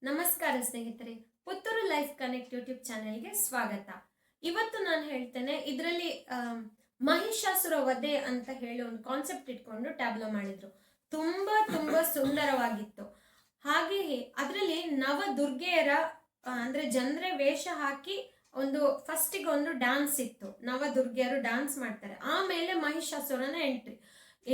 ನಮಸ್ಕಾರ ಸ್ನೇಹಿತರೆ, Puttur life connect YouTube ಚಾನೆಲ್ಗೆ ಸ್ವಾಗತ. ಇವತ್ತು ನಾನು ಹೇಳ್ತೇನೆ, ಇದರಲ್ಲಿ ಮಹಿಷಾಸುರ ವಧೆ ಅಂತ ಹೇಳಿ ಒಂದು ಕಾನ್ಸೆಪ್ಟ್ ಇಟ್ಕೊಂಡು ಟ್ಯಾಬ್ಲೋ ಮಾಡಿದ್ರು. ತುಂಬಾ ತುಂಬಾ ಸುಂದರವಾಗಿತ್ತು. ಹಾಗೆಯೇ ಅದರಲ್ಲಿ ನವ ದುರ್ಗೆಯರ ಅಂದ್ರೆ ಜನರೇ ವೇಷ ಹಾಕಿ ಒಂದು ಫಸ್ಟಿಗೆ ಒಂದು ಡ್ಯಾನ್ಸ್ ಇತ್ತು. ನವ ದುರ್ಗೆಯರು ಡ್ಯಾನ್ಸ್ ಮಾಡ್ತಾರೆ. ಆಮೇಲೆ ಮಹಿಷಾಸುರನ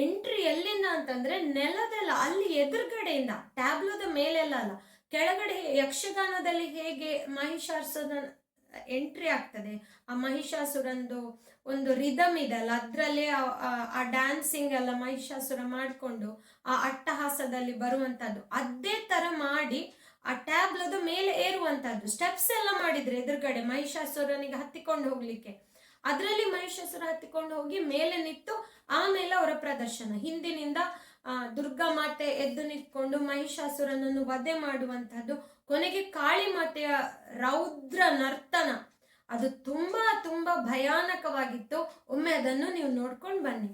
ಎಂಟ್ರಿ ಎಲ್ಲಿಂದ ಅಂತಂದ್ರೆ ನೆಲದಲ್ಲ, ಅಲ್ಲಿ ಎದುರುಗಡೆಯಿಂದ, ಟ್ಯಾಬ್ಲೋದ ಮೇಲೆಲ್ಲ ಅಲ್ಲ, ಕೆಳಗಡೆ ಯಕ್ಷಗಾನದಲ್ಲಿ ಹೇಗೆ ಮಹಿಷಾಸುರನ ಎಂಟ್ರಿ ಆಗ್ತದೆ, ಆ ಮಹಿಷಾಸುರಂದು ಒಂದು ರಿದಮ್ ಇದಲ್ಲ, ಅದ್ರಲ್ಲಿ ಆ ಡ್ಯಾನ್ಸಿಂಗ್ ಎಲ್ಲ ಮಹಿಷಾಸುರ ಮಾಡಿಕೊಂಡು ಆ ಅಟ್ಟಹಾಸದಲ್ಲಿ ಬರುವಂತದ್ದು, ಅದೇ ತರ ಮಾಡಿ ಆ ಟ್ಯಾಬ್ಲದ ಮೇಲೆ ಏರುವಂತದ್ದು ಸ್ಟೆಪ್ಸ್ ಎಲ್ಲ ಮಾಡಿದ್ರೆ ಎದುರುಗಡೆ ಮಹಿಷಾಸುರನಿಗೆ ಹತ್ತಿಕೊಂಡು ಹೋಗ್ಲಿಕ್ಕೆ. ಅದರಲ್ಲಿ ಮಹಿಷಾಸುರ ಹತ್ತಿಕೊಂಡು ಹೋಗಿ ಮೇಲೆ ನಿಂತು ಆಮೇಲೆ ಅವರ ಪ್ರದರ್ಶನ, ಹಿಂದಿನಿಂದ ದುರ್ಗಾ ಮಾತೆ ಎದ್ದು ನಿಂತ್ಕೊಂಡು ಮಹಿಷಾಸುರನನ್ನು ವಧೆ ಮಾಡುವಂತಹದ್ದು, ಕೊನೆಗೆ ಕಾಳಿ ಮಾತೆಯ ರೌದ್ರ ನರ್ತನ, ಅದು ತುಂಬಾ ತುಂಬಾ ಭಯಾನಕವಾಗಿತ್ತು. ಒಮ್ಮೆ ಅದನ್ನು ನೀವು ನೋಡ್ಕೊಂಡು ಬನ್ನಿ.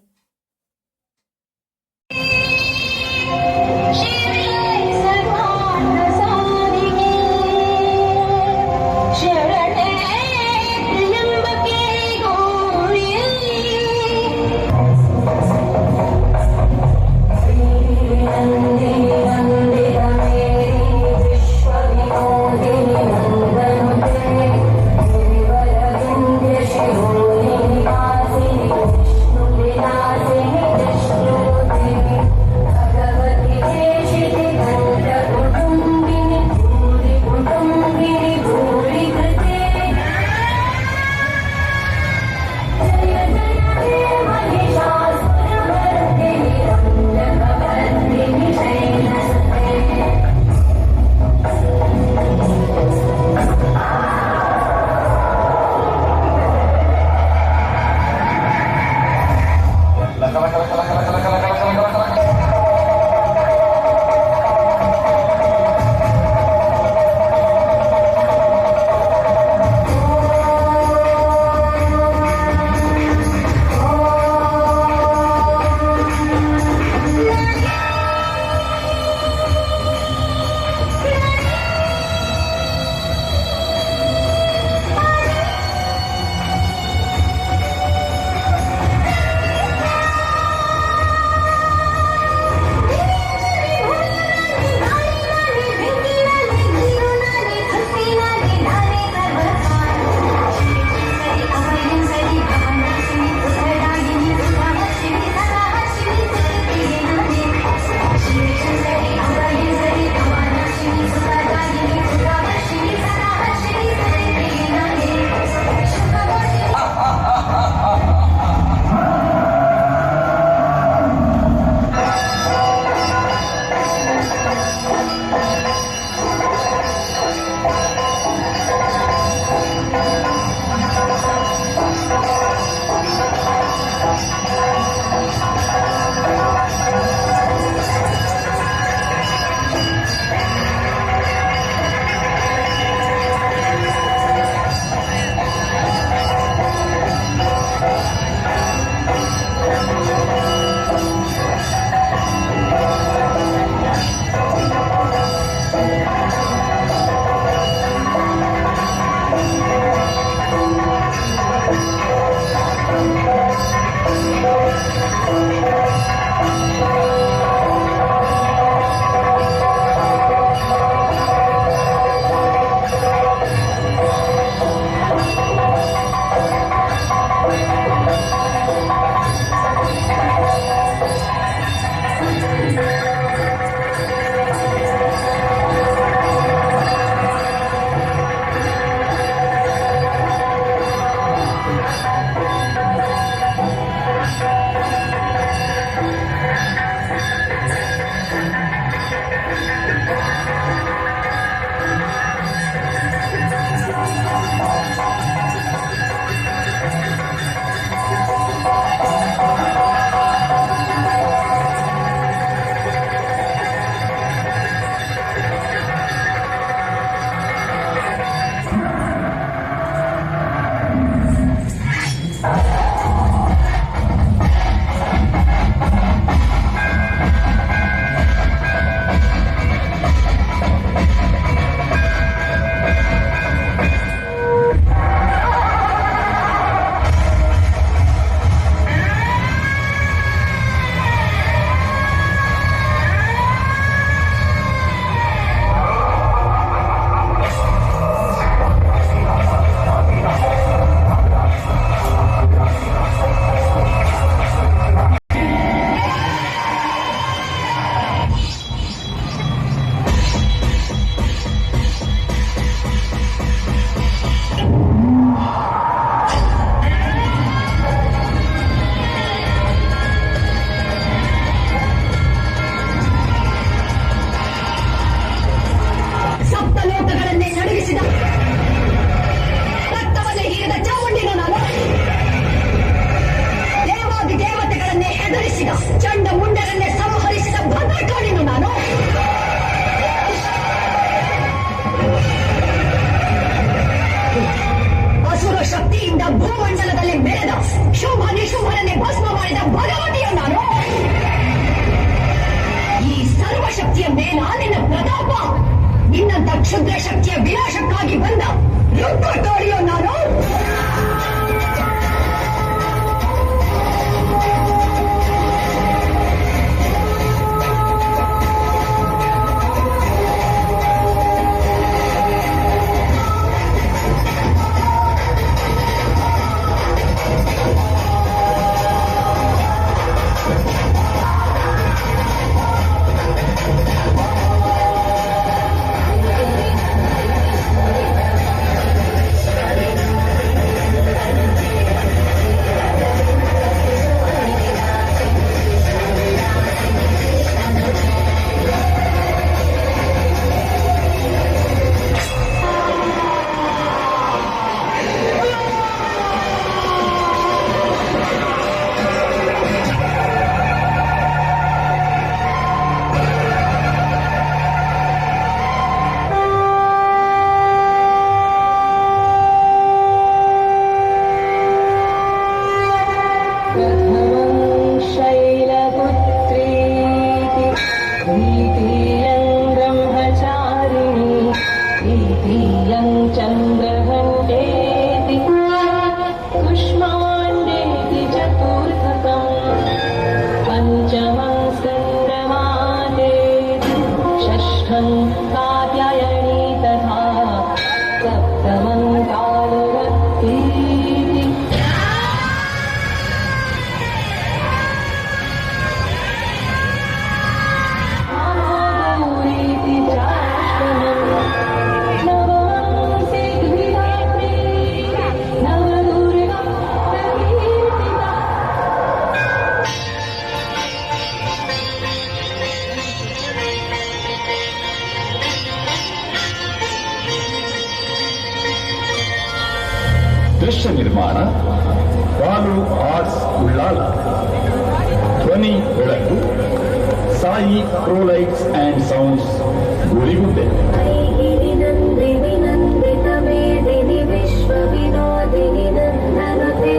ಶಕ್ತಿಯ ಮೇಲ ನಿನ್ನ ಪ್ರತಾಪ. ನಿನ್ನಂತ ಕ್ಷುದ್ರ ಶಕ್ತಿಯ ವಿನಾಶಕ್ಕಾಗಿ ಬಂದ ರುದ್ರಟೋಳಿಯೋ ನಾನು. ದೃಶ್ಯ ನಿರ್ಮಾಣ ಬಾಲು ಆರ್ಟ್ಸ್ ಉಳ್ಳಾಲ. ಧ್ವನಿ ಬೆಳಕು ಸಾಯಿ ಪ್ರೋಲೈಟ್ಸ್ ಅಂಡ್ ಸೌಂಡ್ಸ್ ಗುರಿಗುಡ್ಡೆ. ನಂದಿನಿ ನಂದಿತ ಮೇದಿನಿ ವಿಶ್ವ ವಿನೋದಿನಿ ನಂದನತೆ